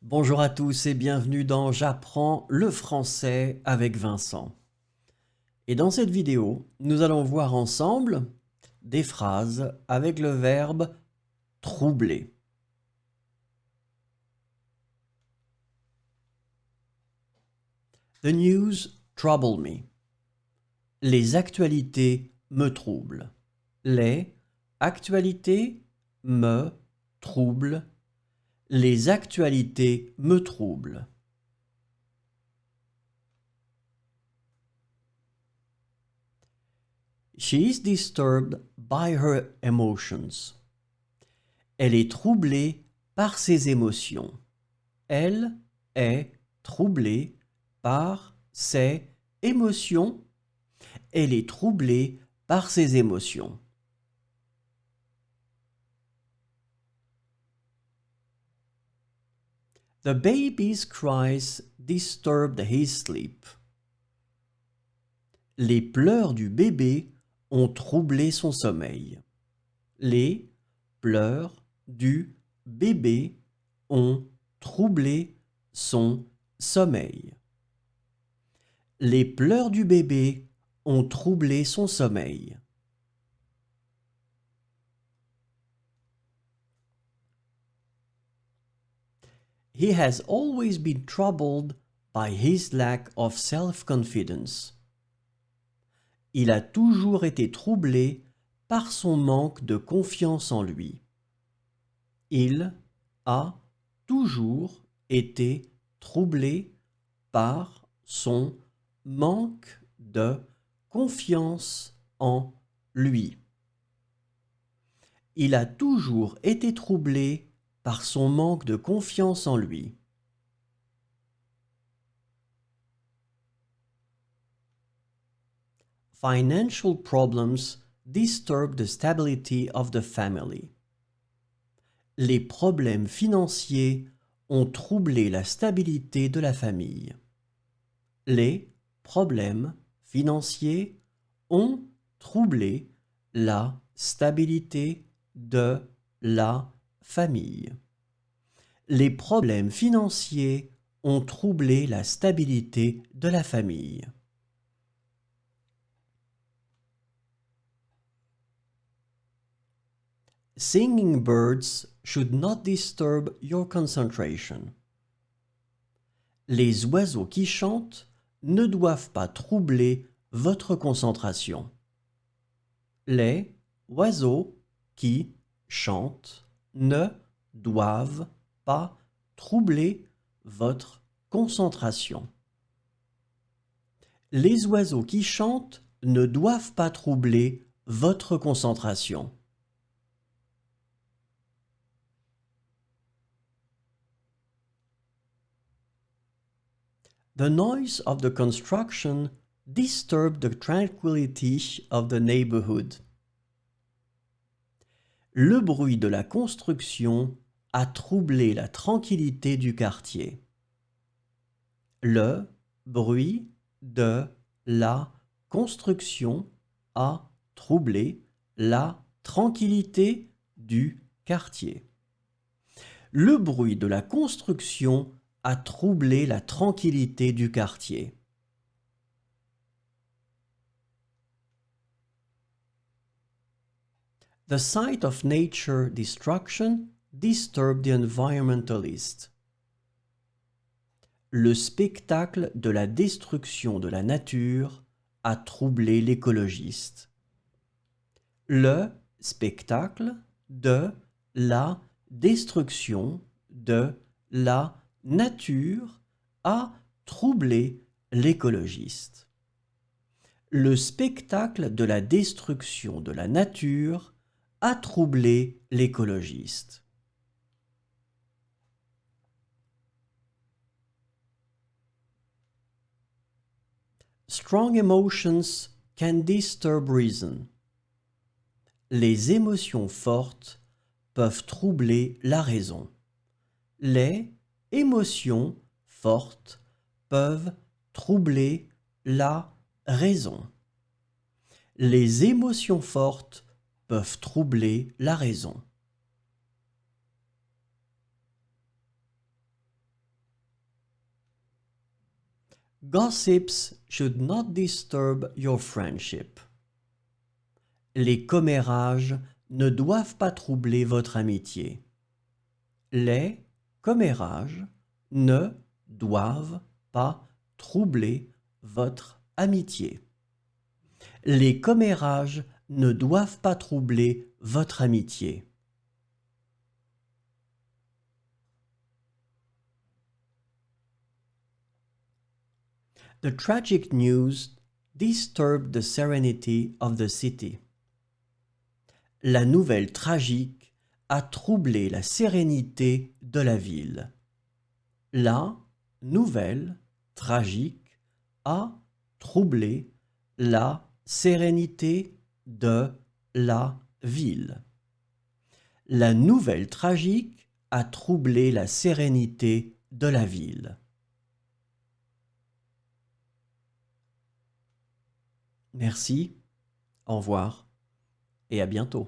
Bonjour à tous et bienvenue dans J'apprends le français avec Vincent. Et dans cette vidéo, nous allons voir ensemble des phrases avec le verbe troubler. The news trouble me. Les actualités me troublent. Les actualités me troublent. Les actualités me troublent. She is disturbed by her emotions. Elle est troublée par ses émotions. Elle est troublée par ses émotions. Elle est troublée par ses émotions. The baby's cries disturbed his sleep. Les pleurs du bébé ont troublé son sommeil. Les pleurs du bébé ont troublé son sommeil. Les pleurs du bébé ont troublé son sommeil. He has always been troubled by his lack of self-confidence. Il a toujours été troublé par son manque de confiance en lui. Il a toujours été troublé par son manque de confiance en lui. Il a toujours été troublé par son manque de confiance en lui. Financial problems disturb the stability of the family. Les problèmes financiers ont troublé la stabilité de la famille. Les problèmes financiers ont troublé la stabilité de la famille. Les problèmes financiers ont troublé la stabilité de la famille. Singing birds should not disturb your concentration. Les oiseaux qui chantent ne doivent pas troubler votre concentration. Les oiseaux qui chantent ne doivent pas troubler votre concentration. Les oiseaux qui chantent ne doivent pas troubler votre concentration. The noise of the construction disturbed the tranquility of the neighborhood. Le bruit de la construction a troublé la tranquillité du quartier. Le bruit de la construction a troublé la tranquillité du quartier. Le bruit de la construction a troublé la tranquillité du quartier. The sight of nature destruction disturbed the environmentalist. Le spectacle de la destruction de la nature a troublé l'écologiste. Le spectacle de la destruction de la nature a troublé l'écologiste. Le spectacle de la destruction de la nature a troublé l'écologiste. Strong emotions can disturb reason. Les émotions fortes peuvent troubler la raison. Les émotions fortes peuvent troubler la raison. Les émotions fortes peuvent troubler la raison. Gossips should not disturb your friendship. Les commérages ne doivent pas troubler votre amitié. Les commérages ne doivent pas troubler votre amitié. Les commérages ne doivent pas troubler votre amitié. The tragic news disturbed the serenity of the city. La nouvelle tragique a troublé la sérénité de la ville. La nouvelle tragique a troublé la sérénité de la ville. La nouvelle tragique a troublé la sérénité de la ville. Merci, au revoir et à bientôt.